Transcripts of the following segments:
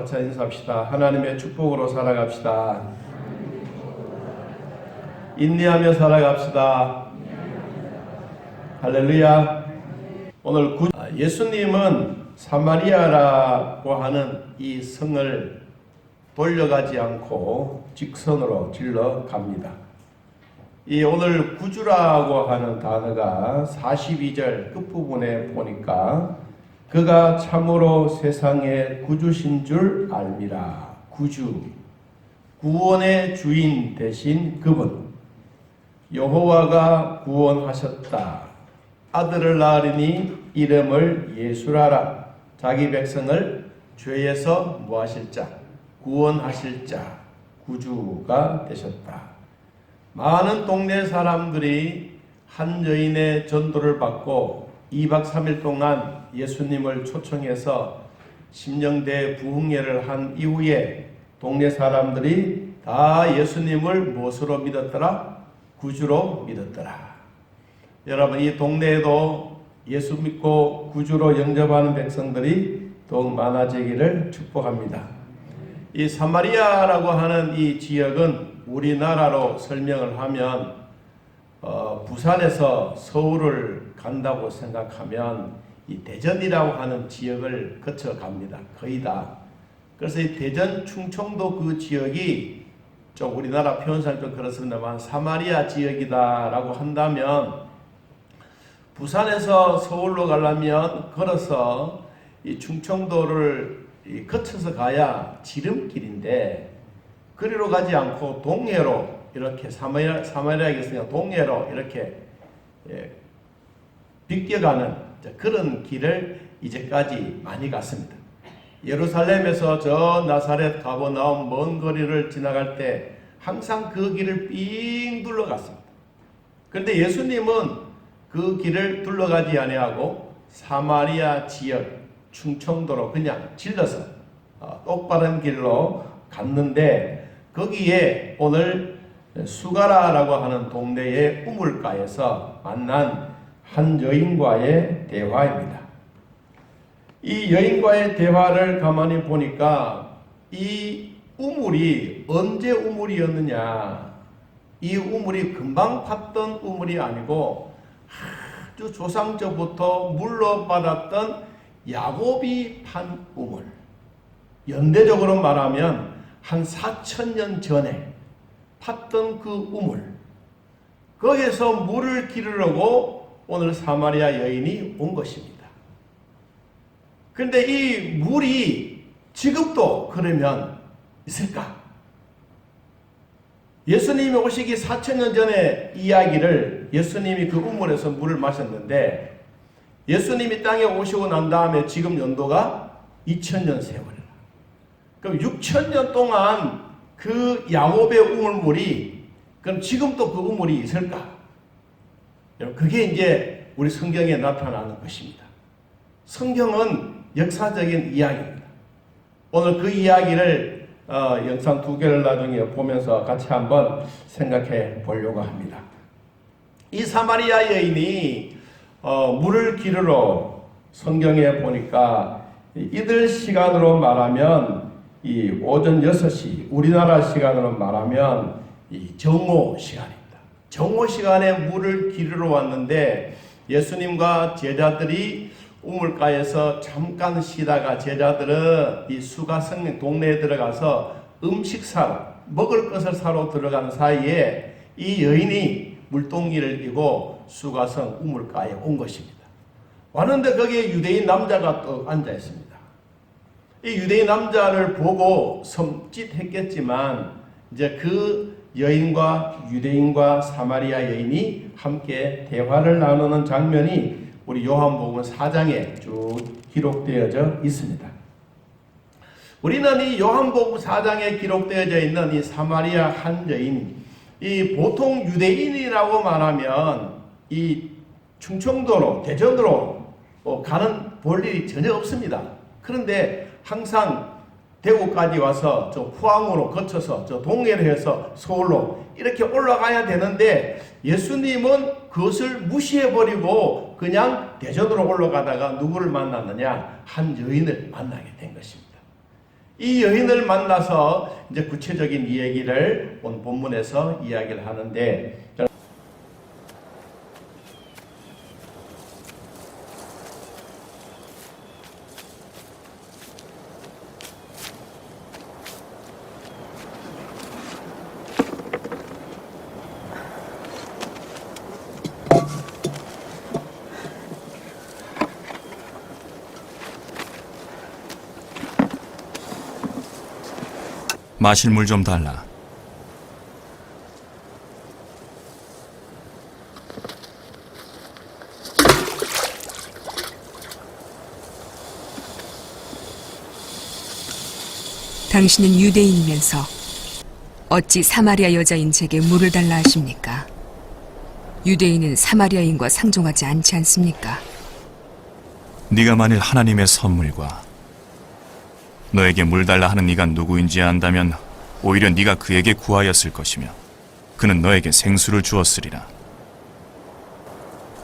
같이 인사합시다. 하나님의 축복으로 살아갑시다. 인내하며 살아갑시다. 할렐루야. 오늘 예수님은 사마리아라고 하는 이 성을 돌려가지 않고 직선으로 질러 갑니다. 이 오늘 구주라고 하는 단어가 42절 끝부분에 보니까 그가 참으로 세상의 구주신 줄 알미라. 구주, 구원의 주인 되신 그분, 여호와가 구원하셨다. 아들을 낳으리니 이름을 예수라라. 자기 백성을 죄에서 뭐하실 자, 구원하실 자, 구주가 되셨다. 많은 동네 사람들이 한 여인의 전도를 받고 2박 3일 동안 예수님을 초청해서 심령대 부흥회를 한 이후에 동네 사람들이 다 예수님을 무엇으로 믿었더라? 구주로 믿었더라. 여러분, 이 동네에도 예수 믿고 구주로 영접하는 백성들이 더욱 많아지기를 축복합니다. 이 사마리아라고 하는 이 지역은 우리나라로 설명을 하면 부산에서 서울을 간다고 생각하면 이 대전이라고 하는 지역을 거쳐 갑니다. 거의 다. 그래서 이 대전 충청도 그 지역이 좀 우리나라 표현상 좀 그렇습니다만 사마리아 지역이다라고 한다면 부산에서 서울로 가려면 걸어서 이 충청도를 거쳐서 가야 지름길인데 그리로 가지 않고 동해로 이렇게 사마리아에 있으니까 동해로 이렇게 비껴가는 그런 길을 이제까지 많이 갔습니다. 예루살렘에서 저 나사렛 가버나움 먼 거리를 지나갈 때 항상 그 길을 삥 둘러갔습니다. 그런데 예수님은 그 길을 둘러가지 아니하고 사마리아 지역 충청도로 그냥 질러서 똑바른 길로 갔는데 거기에 오늘 수가라라고 하는 동네의 우물가에서 만난 한 여인과의 대화입니다. 이 여인과의 대화를 가만히 보니까 이 우물이 언제 우물이었느냐, 이 우물이 금방 팠던 우물이 아니고 아주 조상적부터 물로 받았던 야곱이 판 우물, 연대적으로 말하면 한 4,000년 전에 팠던 그 우물, 거기에서 물을 기르려고 오늘 사마리아 여인이 온 것입니다. 그런데 이 물이 지금도 그러면 있을까? 예수님이 오시기 4,000년 전에 이야기를 예수님이 그 우물에서 물을 마셨는데 예수님이 땅에 오시고 난 다음에 지금 연도가 2000년 세월이라. 그럼 6000년 동안 그 야곱의 우물물이 그럼 지금도 그 우물이 있을까? 그게 이제 우리 성경에 나타나는 것입니다. 성경은 역사적인 이야기입니다. 오늘 그 이야기를 영상 2개를 나중에 보면서 같이 한번 생각해 보려고 합니다. 이 사마리아 여인이 물을 기르러 성경에 보니까 이들 시간으로 말하면 이 오전 6시, 우리나라 시간으로 말하면 이 정오 시간입니다. 정오 시간에 물을 기르러 왔는데 예수님과 제자들이 우물가에서 잠깐 쉬다가 제자들은 이 수가성 동네에 들어가서 음식 사러, 먹을 것을 사러 들어가는 사이에 이 여인이 물동이를 이고 수가성 우물가에 온 것입니다. 왔는데 거기에 유대인 남자가 또 앉아 있습니다. 이 유대인 남자를 보고 섬찟했겠지만 이제 그 여인과 유대인과 사마리아 여인이 함께 대화를 나누는 장면이 우리 요한복음 4장에 쭉 기록되어져 있습니다. 우리는 이 요한복음 4장에 기록되어져 있는 이 사마리아 한 여인, 이 보통 유대인이라고 말하면 이 충청도로 대전으로 가는 볼 일이 전혀 없습니다. 그런데 항상 대구까지 와서 저 포항으로 거쳐서 저 동해를 해서 서울로 이렇게 올라가야 되는데 예수님은 그것을 무시해버리고 그냥 대전으로 올라가다가 누구를 만났느냐? 한 여인을 만나게 된 것입니다. 이 여인을 만나서 이제 구체적인 이야기를 오늘 본문에서 이야기를 하는데, 마실 물 좀 달라. 당신은 유대인이면서 어찌 사마리아 여자인 제게 물을 달라 하십니까? 유대인은 사마리아인과 상종하지 않지 않습니까? 네가 만일 하나님의 선물과 너에게 물 달라 하는 이가 누구인지 안다면 오히려 네가 그에게 구하였을 것이며 그는 너에게 생수를 주었으리라.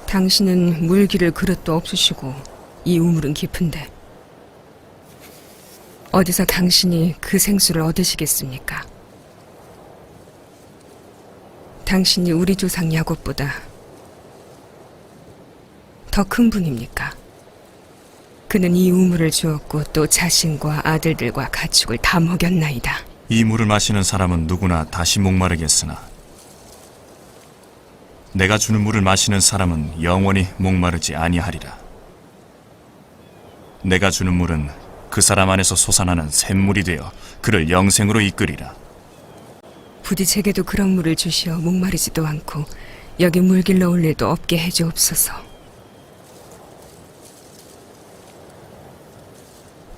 당신은 물 기를 그릇도 없으시고 이 우물은 깊은데 어디서 당신이 그 생수를 얻으시겠습니까? 당신이 우리 조상 야곱보다 더 큰 분입니까? 그는 이 우물을 주었고 또 자신과 아들들과 가축을 다 먹였나이다. 이 물을 마시는 사람은 누구나 다시 목마르겠으나 내가 주는 물을 마시는 사람은 영원히 목마르지 아니하리라. 내가 주는 물은 그 사람 안에서 솟아나는 샘물이 되어 그를 영생으로 이끌리라. 부디 제게도 그런 물을 주시어 목마르지도 않고 여기 물 길러 올 일도 없게 해주옵소서.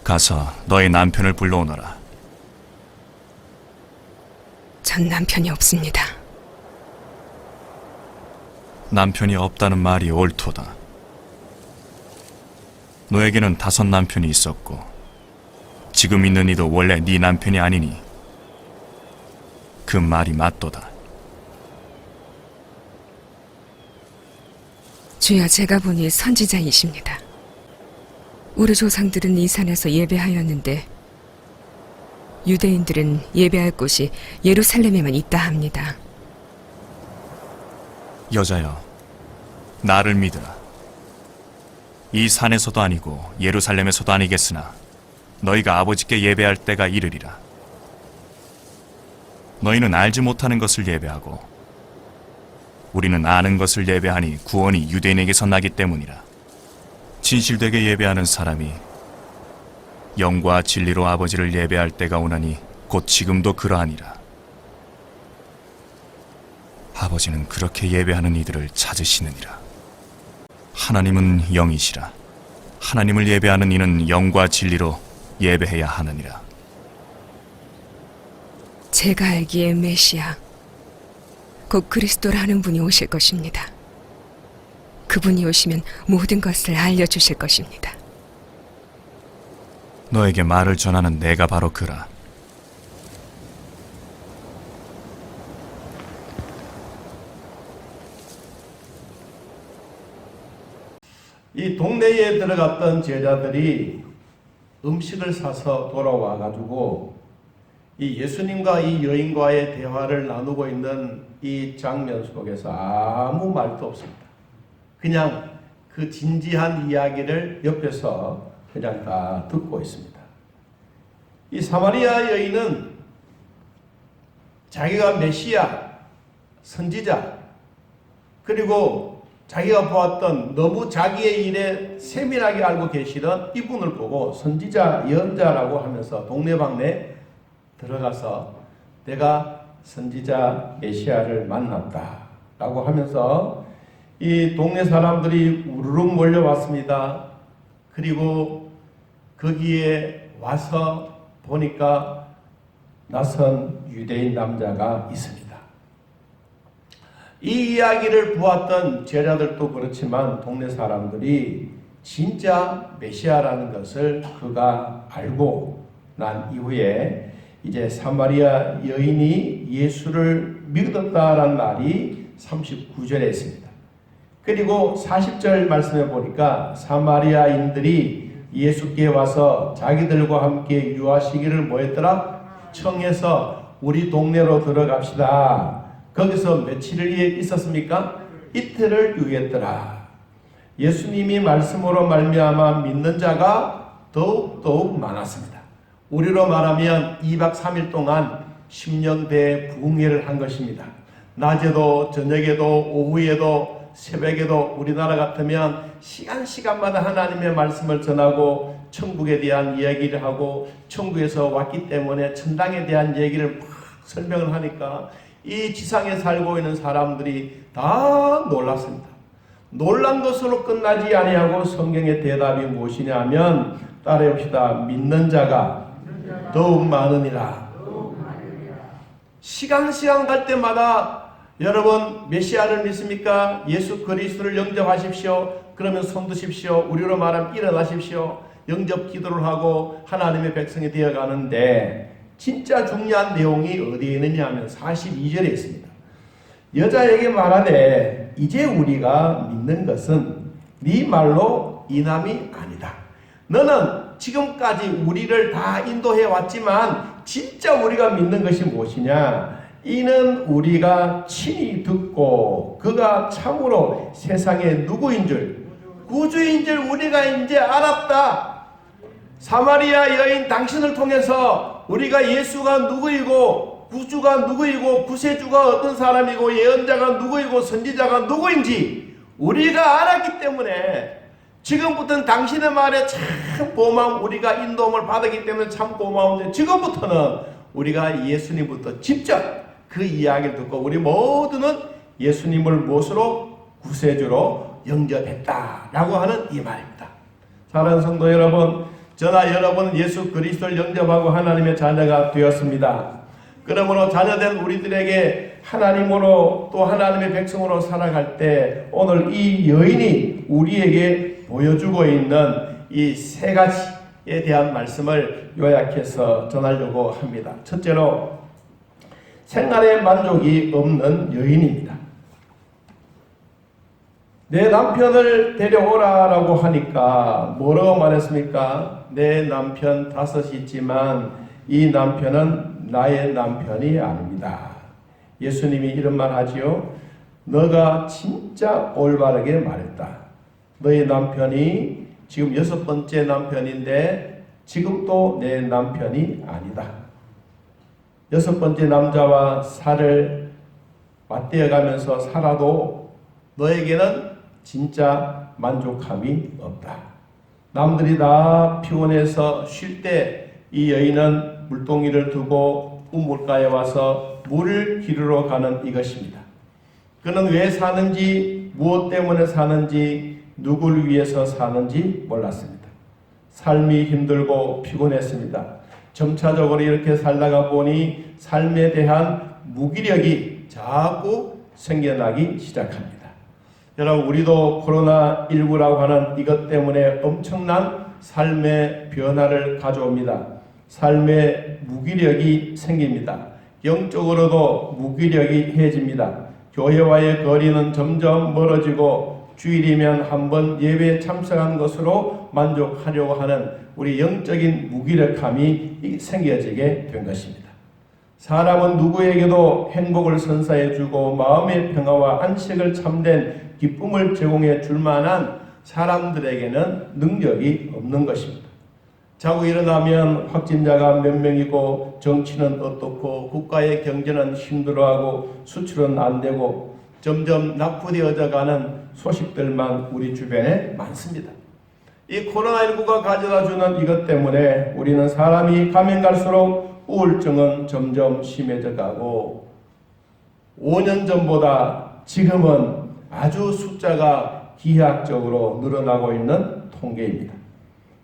가서 너의 남편을 불러오너라. 전 남편이 없습니다. 남편이 없다는 말이 옳도다. 너에게는 5 남편이 있었고 지금 있는 이도 원래 네 남편이 아니니 그 말이 맞도다. 주여, 제가 보니 선지자이십니다. 우리 조상들은 이 산에서 예배하였는데 유대인들은 예배할 곳이 예루살렘에만 있다 합니다. 여자여, 나를 믿으라. 이 산에서도 아니고 예루살렘에서도 아니겠으나 너희가 아버지께 예배할 때가 이르리라. 너희는 알지 못하는 것을 예배하고 우리는 아는 것을 예배하니 구원이 유대인에게서 나기 때문이라. 진실되게 예배하는 사람이 영과 진리로 아버지를 예배할 때가 오나니 곧 지금도 그러하니라. 아버지는 그렇게 예배하는 이들을 찾으시느니라. 하나님은 영이시라. 하나님을 예배하는 이는 영과 진리로 예배해야 하느니라. 제가 알기에 메시아, 곧 그리스도라는 분이 오실 것입니다. 그분이 오시면 모든 것을 알려주실 것입니다. 너에게 말을 전하는 내가 바로 그라. 이 동네에 들어갔던 제자들이 음식을 사서 돌아와 가지고 이 예수님과 이 여인과의 대화를 나누고 있는 이 장면 속에서 아무 말도 없습니다. 그냥 그 진지한 이야기를 옆에서 그냥 다 듣고 있습니다. 이 사마리아 여인은 자기가 메시아, 선지자, 그리고 자기가 보았던 너무 자기의 일에 세밀하게 알고 계시던 이분을 보고 선지자, 예언자라고 하면서 동네방네 들어가서 내가 선지자 메시아를 만났다 라고 하면서 이 동네 사람들이 우르르 몰려왔습니다. 그리고 거기에 와서 보니까 낯선 유대인 남자가 있습니다. 이 이야기를 보았던 제자들도 그렇지만 동네 사람들이 진짜 메시아라는 것을 그가 알고 난 이후에 이제 사마리아 여인이 예수를 믿었다라는 말이 39절에 있습니다. 그리고 40절 말씀해 보니까 사마리아인들이 예수께 와서 자기들과 함께 유하시기를 뭐했더라? 청해서 우리 동네로 들어갑시다. 거기서 며칠을 있었습니까? 이틀을 유했더라. 예수님이 말씀으로 말미암아 믿는 자가 더욱 많았습니다. 우리로 말하면 2박 3일 동안 심령대 부흥회를 한 것입니다. 낮에도 저녁에도 오후에도 새벽에도 우리나라 같으면 시간마다 하나님의 말씀을 전하고 천국에 대한 이야기를 하고 천국에서 왔기 때문에 천당에 대한 얘기를 막 설명을 하니까 이 지상에 살고 있는 사람들이 다 놀랐습니다. 놀란 것으로 끝나지 아니하고 성경의 대답이 무엇이냐 하면 따라합시다. 믿는 자가 더욱 많으니라. 시간 갈 때마다 여러분 메시아를 믿습니까? 예수 그리스도를 영접하십시오. 그러면 손 드십시오. 우리로 말하면 일어나십시오. 영접 기도를 하고 하나님의 백성이 되어가는데 진짜 중요한 내용이 어디에 있느냐 하면 42절에 있습니다. 여자에게 말하되 이제 우리가 믿는 것은 네 말로 인함이 아니다. 너는 지금까지 우리를 다 인도해 왔지만 진짜 우리가 믿는 것이 무엇이냐? 이는 우리가 친히 듣고 그가 참으로 세상의 누구인 줄 구주인 줄 우리가 이제 알았다. 사마리아 여인 당신을 통해서 우리가 예수가 누구이고 구주가 누구이고 구세주가 어떤 사람이고 예언자가 누구이고 선지자가 누구인지 우리가 알았기 때문에 지금부터는 당신의 말에 참 고마움, 우리가 인도함을 받았기 때문에 참 고마운데 지금부터는 우리가 예수님부터 직접 그 이야기를 듣고 우리 모두는 예수님을 무엇으로? 구세주로 영접했다라고 하는 이 말입니다. 사랑하는 성도 여러분, 저나 여러분은 예수 그리스도를 영접하고 하나님의 자녀가 되었습니다. 그러므로 자녀된 우리들에게 하나님으로 또 하나님의 백성으로 살아갈 때 오늘 이 여인이 우리에게 보여주고 있는 이 세 가지에 대한 말씀을 요약해서 전하려고 합니다. 첫째로 생활에 만족이 없는 여인입니다. 내 남편을 데려오라라고 하니까 뭐라고 말했습니까? 내 남편 5이 있지만 이 남편은 나의 남편이 아닙니다. 예수님이 이런 말 하지요. 너가 진짜 올바르게 말했다. 너의 남편이 지금 6번째 남편인데 지금도 내 남편이 아니다. 6번째 남자와 살을 맞대어가면서 살아도 너에게는 진짜 만족함이 없다. 남들이 다 피곤해서 쉴 때 이 여인은 물동이를 두고 우물가에 와서 물을 기르러 가는 이것입니다. 그는 왜 사는지, 무엇 때문에 사는지, 누구를 위해서 사는지 몰랐습니다. 삶이 힘들고 피곤했습니다. 점차적으로 이렇게 살다가 보니 삶에 대한 무기력이 자꾸 생겨나기 시작합니다. 여러분, 우리도 코로나19라고 하는 이것 때문에 엄청난 삶의 변화를 가져옵니다. 삶의 무기력이 생깁니다. 영적으로도 무기력이 해집니다. 교회와의 거리는 점점 멀어지고 주일이면 한번 예배에 참석한 것으로 만족하려고 하는 우리 영적인 무기력함이 생겨지게 된 것입니다. 사람은 누구에게도 행복을 선사해주고 마음의 평화와 안식을 참된 기쁨을 제공해 줄 만한 사람들에게는 능력이 없는 것입니다. 자고 일어나면 확진자가 몇 명이고 정치는 어떻고 국가의 경제는 힘들어하고 수출은 안 되고 점점 낙후되어져 가는 소식들만 우리 주변에 많습니다. 이 코로나19가 가져다주는 이것 때문에 우리는 사람이 가면 갈수록 우울증은 점점 심해져 가고 5년 전보다 지금은 아주 숫자가 기하학적으로 늘어나고 있는 통계입니다.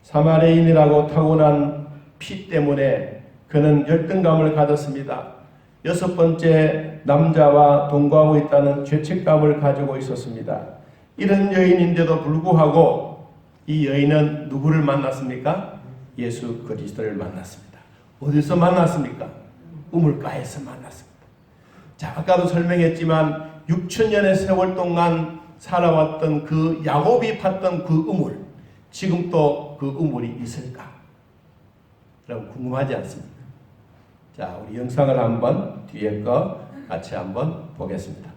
사마리아인이라고 타고난 피 때문에 그는 열등감을 가졌습니다. 6번째 남자와 동거하고 있다는 죄책감을 가지고 있었습니다. 이런 여인인데도 불구하고 이 여인은 누구를 만났습니까? 예수 그리스도를 만났습니다. 어디서 만났습니까? 우물가에서 만났습니다. 자, 아까도 설명했지만 6천년의 세월 동안 살아왔던 그 야곱이 팠던 그 우물, 지금도 그 그 우물이 있을까? 여러분 궁금하지 않습니까? 자, 우리 영상을 한번 뒤에 거 같이 한번 보겠습니다.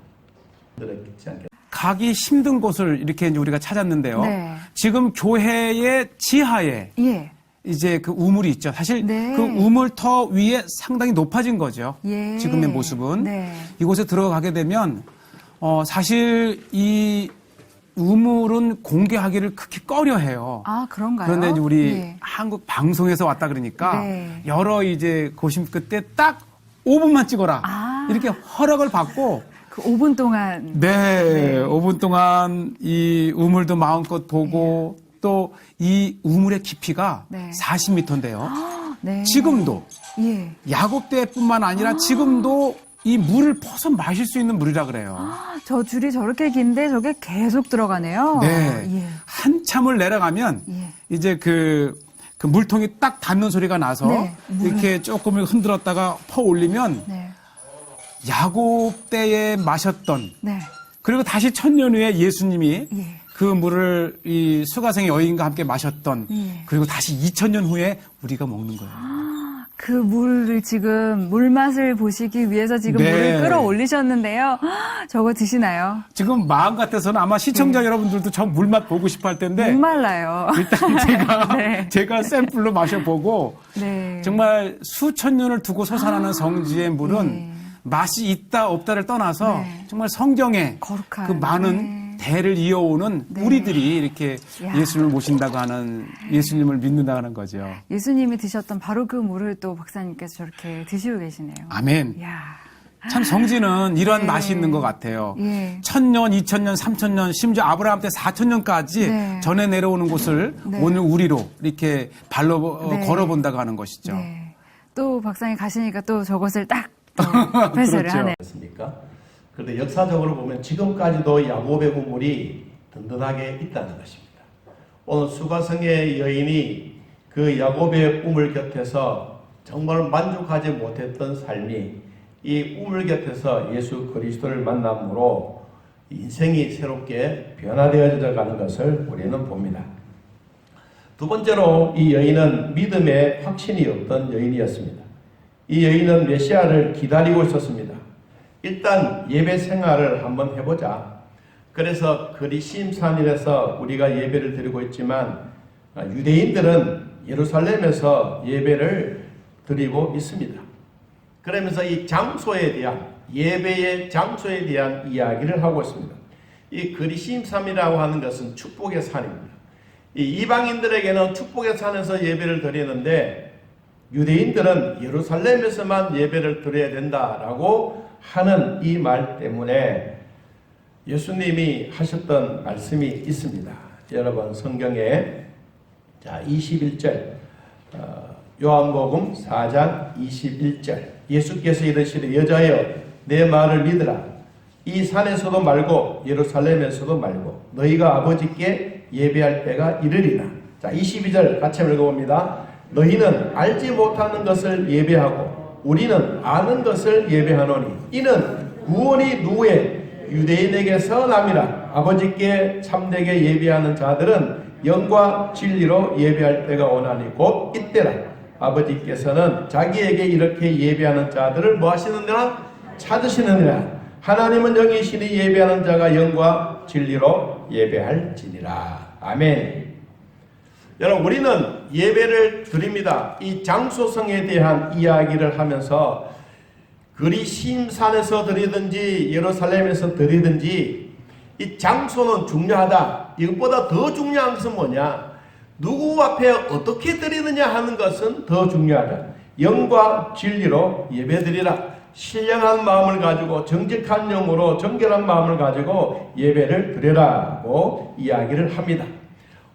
들었지 않겠 가기 힘든 곳을 이렇게 이제 우리가 찾았는데요. 네. 지금 교회의 지하에 예. 이제 그 우물이 있죠. 사실 네. 그 우물터 위에 상당히 높아진 거죠. 예. 지금의 모습은. 네. 이곳에 들어가게 되면 사실 이 우물은 공개하기를 극히 꺼려해요. 아, 그런가요? 그런데 이제 우리 예. 한국 방송에서 왔다 그러니까 네. 여러 이제 고심 끝에 딱 5분만 찍어라. 아. 이렇게 허락을 받고 그 5분 동안. 네, 5분 동안 이 우물도 마음껏 보고 또 이 우물의 깊이가 네. 40m인데요. 네. 지금도 예. 야곱 때뿐만 아니라 지금도 이 물을 퍼서 마실 수 있는 물이라 그래요. 저 줄이 저렇게 긴데 저게 계속 들어가네요. 네. 예. 한참을 내려가면 예. 이제 그 물통이 딱 닿는 소리가 나서 네, 이렇게 조금 흔들었다가 퍼 올리면 네. 야곱 때에 마셨던 네. 그리고 다시 1000년 후에 예수님이 예. 그 물을 이 수가성의 여인과 함께 마셨던 예. 그리고 다시 2000년 후에 우리가 먹는 거예요. 그 물을 지금 물맛을 보시기 위해서 지금 네. 물을 끌어올리셨는데요. 저거 드시나요? 지금 마음 같아서는 아마 시청자 네. 여러분들도 저 물맛 보고 싶어 할 텐데 목말라요. 일단 네. 제가 샘플로 마셔보고 네. 정말 수천 년을 두고 솟아나는 성지의 물은 네. 맛이 있다 없다를 떠나서 네. 정말 성경에 거룩한. 그 많은 네. 대를 이어오는 네. 우리들이 이렇게 야. 예수님을 모신다고 하는 예수님을 믿는다고 하는 거죠. 예수님이 드셨던 바로 그 물을 또 박사님께서 저렇게 드시고 계시네요. 아멘. 이야. 참 성지는 이러한 네. 맛이 있는 것 같아요. 예. 1000년, 2000년, 3000년, 심지어 아브라함 때 4000년까지 네. 전해 내려오는 곳을 네. 오늘 우리로 이렇게 발로 네. 걸어본다고 하는 것이죠. 네. 또 박사님 가시니까 또 저것을 딱 회수를 그렇죠. 하네. 않습니까? 그런데 역사적으로 보면 지금까지도 야곱의 우물이 든든하게 있다는 것입니다. 오늘 수가성의 여인이 그 야곱의 우물 곁에서 정말 만족하지 못했던 삶이 이 우물 곁에서 예수 그리스도를 만남으로 인생이 새롭게 변화되어져 가는 것을 우리는 봅니다. 두 번째로 이 여인은 믿음에 확신이 없던 여인이었습니다. 이 여인은 메시아를 기다리고 있었습니다. 일단 예배 생활을 한번 해보자. 그래서 그리심산일에서 우리가 예배를 드리고 있지만 유대인들은 예루살렘에서 예배를 드리고 있습니다. 그러면서 이 장소에 대한 예배의 장소에 대한 이야기를 하고 있습니다. 이 그리심산이라고 하는 것은 축복의 산입니다. 이 이방인들에게는 축복의 산에서 예배를 드리는데 유대인들은 예루살렘에서만 예배를 드려야 된다라고 하는 이 말 때문에 예수님이 하셨던 말씀이 있습니다. 여러분 성경에 자 21절 요한복음 4장 21절 예수께서 이르시되 여자여 내 말을 믿으라. 이 산에서도 말고 예루살렘에서도 말고 너희가 아버지께 예배할 때가 이르리라. 자 22절 같이 읽어봅니다. 너희는 알지 못하는 것을 예배하고 우리는 아는 것을 예배하노니 이는 구원이 누구의 유대인에게서 남이라. 아버지께 참되게 예배하는 자들은 영과 진리로 예배할 때가 오나니 곧 이때라. 아버지께서는 자기에게 이렇게 예배하는 자들을 뭐 하시느니라? 찾으시느니라. 하나님은 영이시니 예배하는 자가 영과 진리로 예배할지니라. 아멘. 여러분 우리는 예배를 드립니다. 이 장소성에 대한 이야기를 하면서 그리심산에서 드리든지 예루살렘에서 드리든지 이 장소는 중요하다. 이것보다 더 중요한 것은 뭐냐? 누구 앞에 어떻게 드리느냐 하는 것은 더 중요하다. 영과 진리로 예배드리라. 신령한 마음을 가지고 정직한 영으로 정결한 마음을 가지고 예배를 드리라고 이야기를 합니다.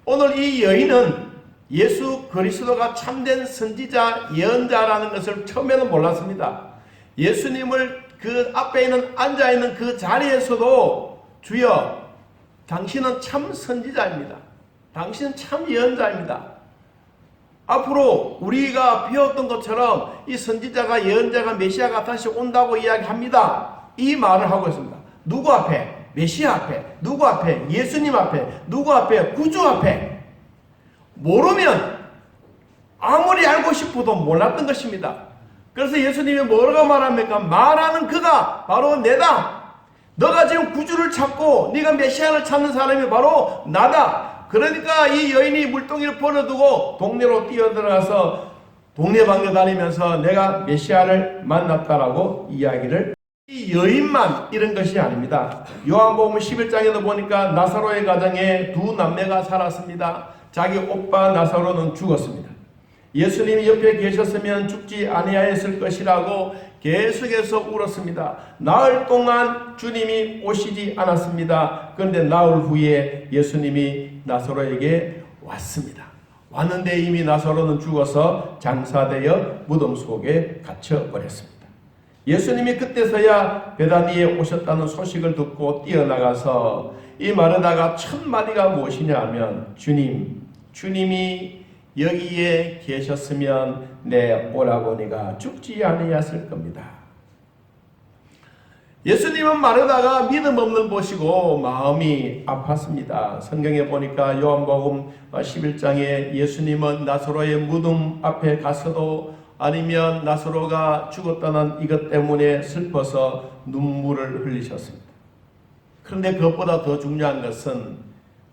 오늘 이 여인은 예수 그리스도가 참된 선지자 예언자라는 것을 처음에는 몰랐습니다. 예수님을 그 앞에 있는 앉아있는 그 자리에서도 주여 당신은 참 선지자입니다. 당신은 참 예언자입니다. 앞으로 우리가 배웠던 것처럼 이 선지자가 예언자가 메시아가 다시 온다고 이야기합니다. 이 말을 하고 있습니다. 누구 앞에? 메시아 앞에. 누구 앞에? 예수님 앞에. 누구 앞에? 구주 앞에. 모르면 아무리 알고 싶어도 몰랐던 것입니다. 그래서 예수님이 뭐라고 말합니까? 말하는 그가 바로 내다. 너가 지금 구주를 찾고 네가 메시아를 찾는 사람이 바로 나다. 그러니까 이 여인이 물동이를 버려두고 동네로 뛰어들어가서 동네방네 다니면서 내가 메시아를 만났다라고 이야기를. 이 여인만 이런 것이 아닙니다. 요한복음 11장에도 보니까 나사로의 가정에 두 남매가 살았습니다. 자기 오빠 나사로는 죽었습니다. 예수님이 옆에 계셨으면 죽지 아니하였을 것이라고 계속해서 울었습니다. 나흘 동안 주님이 오시지 않았습니다. 그런데 나흘 후에 예수님이 나사로에게 왔습니다. 왔는데 이미 나사로는 죽어서 장사되어 무덤 속에 갇혀버렸습니다. 예수님이 그때서야 베다니에 오셨다는 소식을 듣고 뛰어나가서 이 마르다가 첫 마디가 무엇이냐 하면 주님이 여기에 계셨으면 내 오라버니가 죽지 아니했을 겁니다. 예수님은 마르다가 믿음 없는 것이고 마음이 아팠습니다. 성경에 보니까 요한복음 11장에 예수님은 나사로의 무덤 앞에 가서도 아니면 나사로가 죽었다는 이것 때문에 슬퍼서 눈물을 흘리셨습니다. 그런데 그것보다 더 중요한 것은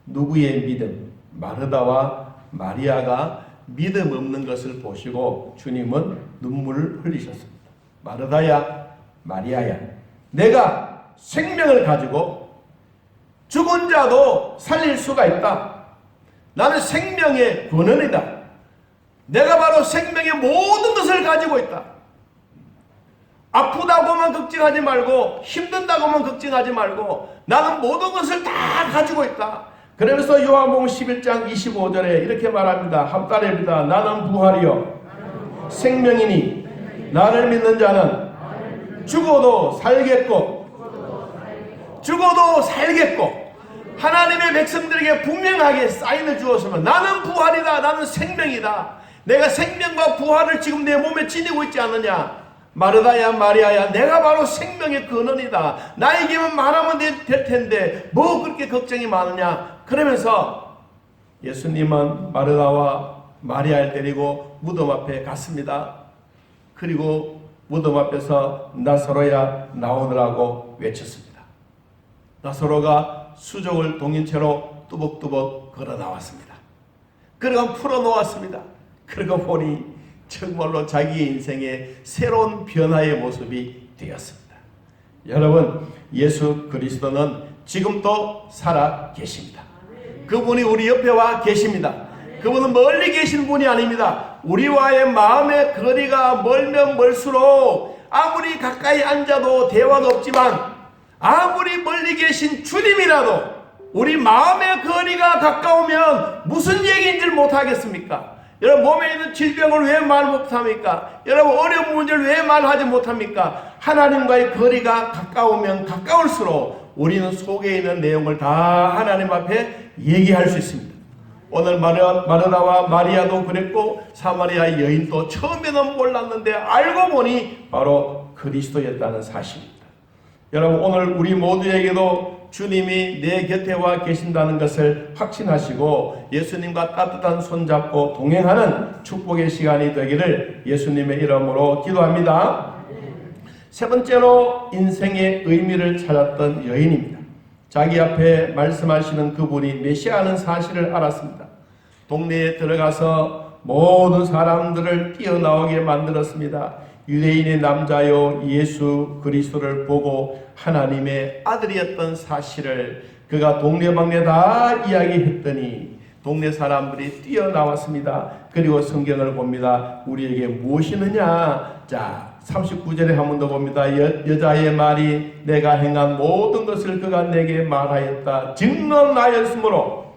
누구의 믿음? 마르다와 마리아가 믿음 없는 것을 보시고 주님은 눈물을 흘리셨습니다. 마르다야, 마리아야, 내가 생명을 가지고 죽은 자도 살릴 수가 있다. 나는 생명의 근원이다. 내가 바로 생명의 모든 것을 가지고 있다. 아프다고만 걱정하지 말고 힘든다고만 걱정하지 말고 나는 모든 것을 다 가지고 있다. 그러면서 요한복음 11장 25절에 이렇게 말합니다. 합달입니다. 나는 부활이요 생명이니 나를 믿는 자는 죽어도 살겠고 하나님의 백성들에게 분명하게 사인을 주었으면 나는 부활이다. 나는 생명이다. 내가 생명과 부활을 지금 내 몸에 지니고 있지 않느냐. 마르다야 마리아야 내가 바로 생명의 근원이다. 나에게만 말하면 될 텐데 뭐 그렇게 걱정이 많으냐. 그러면서 예수님은 마르다와 마리아를 데리고 무덤 앞에 갔습니다. 그리고 무덤 앞에서 나사로야 나오느라고 외쳤습니다. 나사로가 수족을 동인 채로 뚜벅뚜벅 걸어 나왔습니다. 그리고 풀어놓았습니다. 그러고 보니 정말로 자기의 인생에 새로운 변화의 모습이 되었습니다. 여러분, 예수 그리스도는 지금도 살아 계십니다. 그분이 우리 옆에 와 계십니다. 그분은 멀리 계신 분이 아닙니다. 우리와의 마음의 거리가 멀면 멀수록 아무리 가까이 앉아도 대화도 없지만 아무리 멀리 계신 주님이라도 우리 마음의 거리가 가까우면 무슨 얘기인지 못하겠습니까? 여러분 몸에 있는 질병을 왜 말 못합니까? 여러분 어려운 문제를 왜 말하지 못합니까? 하나님과의 거리가 가까우면 가까울수록 우리는 속에 있는 내용을 다 하나님 앞에 얘기할 수 있습니다. 오늘 마르다와 마리아도 그랬고 사마리아 여인도 처음에는 몰랐는데 알고 보니 바로 그리스도였다는 사실입니다. 여러분 오늘 우리 모두에게도 주님이 내 곁에 와 계신다는 것을 확신하시고 예수님과 따뜻한 손잡고 동행하는 축복의 시간이 되기를 예수님의 이름으로 기도합니다. 세 번째로 인생의 의미를 찾았던 여인입니다. 자기 앞에 말씀하시는 그분이 메시아라는 사실을 알았습니다. 동네에 들어가서 모든 사람들을 뛰어나오게 만들었습니다. 유대인의 남자요 예수 그리스도를 보고 하나님의 아들이었던 사실을 그가 동네방네 다 이야기했더니 동네 사람들이 뛰어나왔습니다. 그리고 성경을 봅니다. 우리에게 무엇이 있느냐? 자 39절에 한 번 더 봅니다. 여자의 말이 내가 행한 모든 것을 그가 내게 말하였다. 증언하였으므로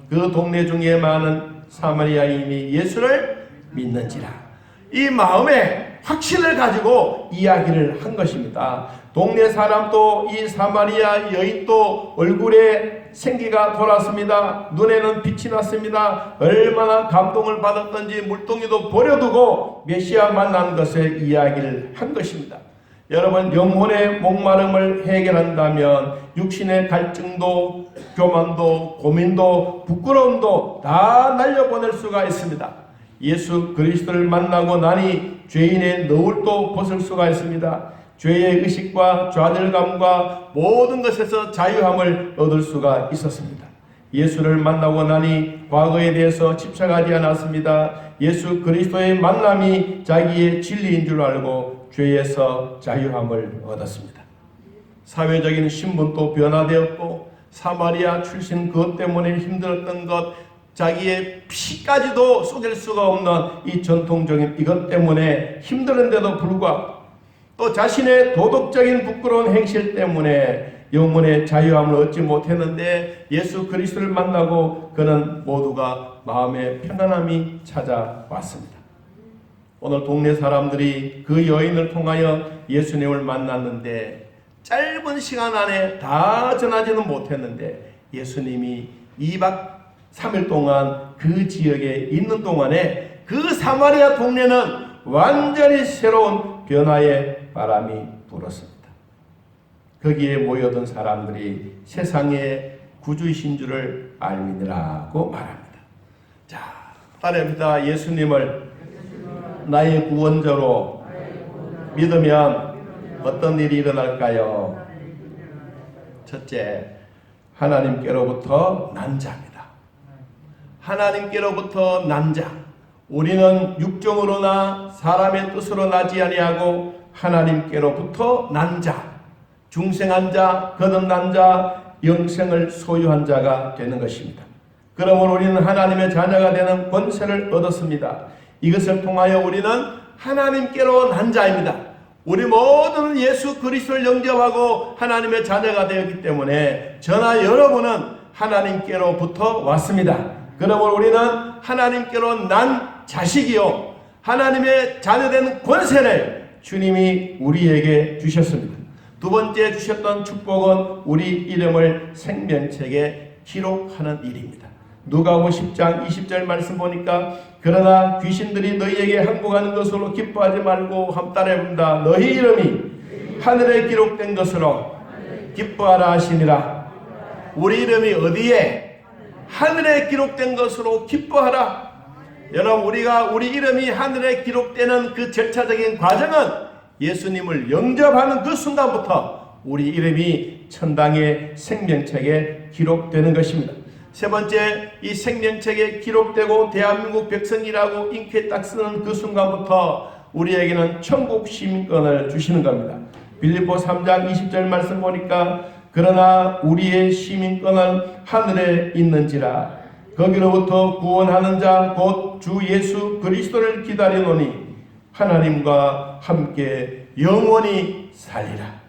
그 동네 중에 많은 사마리아인이 예수를 믿는지라. 이 마음에 확신을 가지고 이야기를 한 것입니다. 동네 사람도 이 사마리아 여인도 얼굴에 생기가 돌았습니다. 눈에는 빛이 났습니다. 얼마나 감동을 받았던지 물동이도 버려두고 메시아 만난 것을 이야기를 한 것입니다. 여러분, 영혼의 목마름을 해결한다면 육신의 갈증도, 교만도, 고민도, 부끄러움도 다 날려보낼 수가 있습니다. 예수 그리스도를 만나고 나니 죄인의 너울도 벗을 수가 있습니다. 죄의 의식과 좌절감과 모든 것에서 자유함을 얻을 수가 있었습니다. 예수를 만나고 나니 과거에 대해서 집착하지 않았습니다. 예수 그리스도의 만남이 자기의 진리인 줄 알고 죄에서 자유함을 얻었습니다. 사회적인 신분도 변화되었고 사마리아 출신 그것 때문에 힘들었던 것, 자기의 피까지도 쏟을 수가 없는 이 전통적인 이것 때문에 힘들은데도 불구하고 또 자신의 도덕적인 부끄러운 행실 때문에 영혼의 자유함을 얻지 못했는데 예수 그리스도를 만나고 그는 모두가 마음의 평안함이 찾아왔습니다. 오늘 동네 사람들이 그 여인을 통하여 예수님을 만났는데 짧은 시간 안에 다 전하지는 못했는데 예수님이 2박 3일 동안 그 지역에 있는 동안에 그 사마리아 동네는 완전히 새로운 변화의 바람이 불었습니다. 거기에 모여든 사람들이 세상의 구주이신 줄을 알미니라고 말합니다. 자, 따라합니다. 예수님을 나의 구원자로 믿으면 어떤 일이 일어날까요? 첫째, 하나님께로부터 난 자입니다. 하나님께로부터 난 자. 우리는 육정으로나 사람의 뜻으로 나지 아니하고 하나님께로부터 난 자, 중생한 자, 거듭난 자, 영생을 소유한 자가 되는 것입니다. 그러므로 우리는 하나님의 자녀가 되는 권세를 얻었습니다. 이것을 통하여 우리는 하나님께로 난 자입니다. 우리 모두는 예수 그리스도를 영접하고 하나님의 자녀가 되었기 때문에 저나 여러분은 하나님께로부터 왔습니다. 그러므로 우리는 하나님께로 난 자식이요 하나님의 자녀된 권세를 주님이 우리에게 주셨습니다. 두 번째 주셨던 축복은 우리 이름을 생명책에 기록하는 일입니다. 누가복음 10장 20절 말씀 보니까 그러나 귀신들이 너희에게 항복하는 것으로 기뻐하지 말고 함 따라해봅니다. 너희 이름이 하늘에 기록된 것으로 기뻐하라 하시니라. 우리 이름이 어디에? 하늘에 기록된 것으로 기뻐하라. 여러분, 우리 이름이 하늘에 기록되는 그 절차적인 과정은 예수님을 영접하는 그 순간부터 우리 이름이 천당의 생명책에 기록되는 것입니다. 세 번째, 이 생명책에 기록되고 대한민국 백성이라고 잉크에 딱 쓰는 그 순간부터 우리에게는 천국 시민권을 주시는 겁니다. 빌립보 3장 20절 말씀 보니까 그러나 우리의 시민권은 하늘에 있는지라 거기로부터 구원하는 자 곧 주 예수 그리스도를 기다리노니 하나님과 함께 영원히 살리라.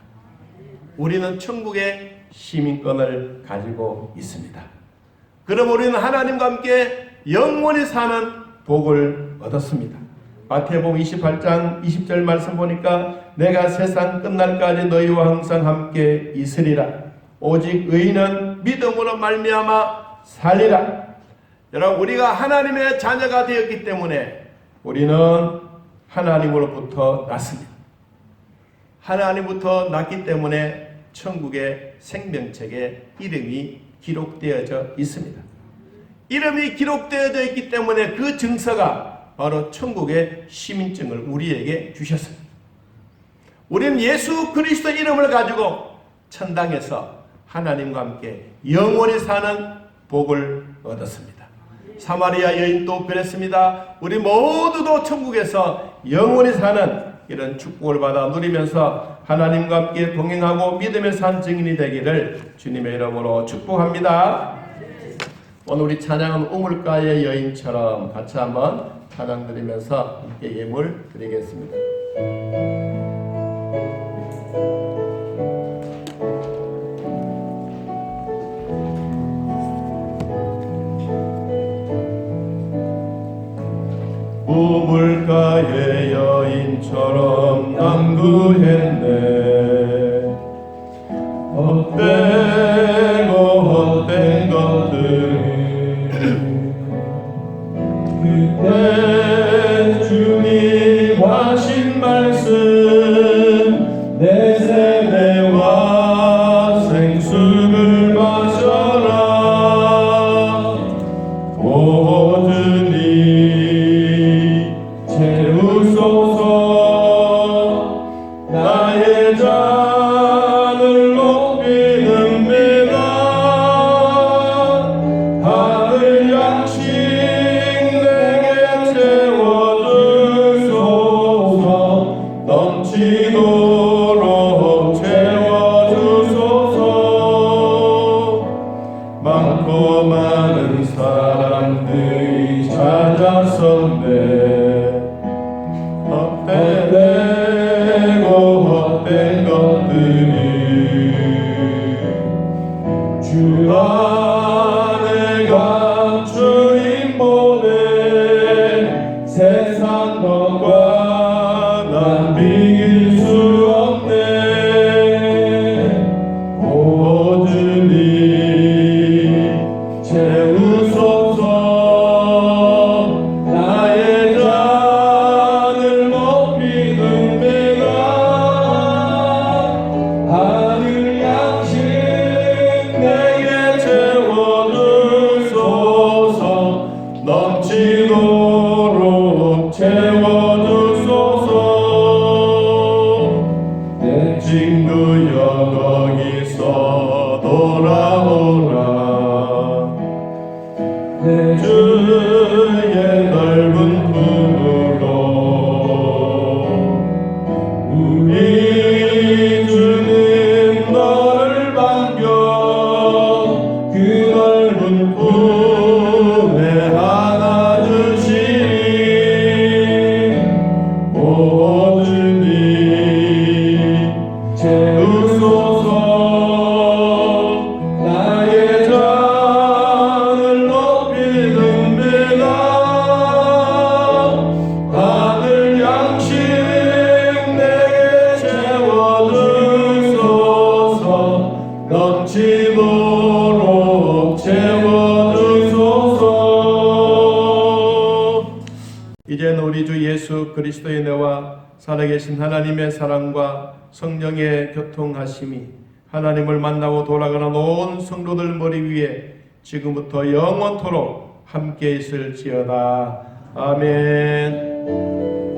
우리는 천국의 시민권을 가지고 있습니다. 그럼 우리는 하나님과 함께 영원히 사는 복을 얻었습니다. 마태복음 28장 20절 말씀 보니까 내가 세상 끝날까지 너희와 항상 함께 있으리라. 오직 의인은 믿음으로 말미암아 살리라. 여러분, 우리가 하나님의 자녀가 되었기 때문에 우리는 하나님으로부터 났습니다. 하나님부터 났기 때문에 천국의 생명책에 이름이 기록되어져 있습니다. 이름이 기록되어져 있기 때문에 그 증서가 바로 천국의 시민증을 우리에게 주셨습니다. 우리는 예수 그리스도 이름을 가지고 천당에서 하나님과 함께 영원히 사는 복을 얻었습니다. 사마리아 여인도 그랬습니다. 우리 모두도 천국에서 영원히 사는 이런 축복을 받아 누리면서 하나님과 함께 동행하고 믿음의 산 증인이 되기를 주님의 이름으로 축복합니다. 오늘 우리 찬양은 우물가의 여인처럼 같이 한번 찬양 드리면서 함께 예물 드리겠습니다. 우물가의 여인처럼 남구했네. 헛되고 헛된 것들 그때 주님 하신 말씀 안에 감추인 몸에 세상 것과 난 비길 수 없네. 오주니 채우소서. 나의 잔을 높이는 배가 하늘 양식 내게 채워주소서. 넘치도록 채워주소서. 내 친구여 거기서 돌아오라. 내 주의 넓은 품으로 우리 주는 너를 반겨 그 넓은 품에 안아주시리. 오 주님 채우소서. 나의 잔을 높이는 배가 하늘 양식 내게 채워주소서. 넘치도록 채워주소서. 이제는 우리 주 예수 그리스도의 은혜와 살아계신 하나님의 사랑과 성령의 교통하심이 하나님을 만나고 돌아가는 온 성도들 머리 위에 지금부터 영원토록 함께 있을지어다. 아멘.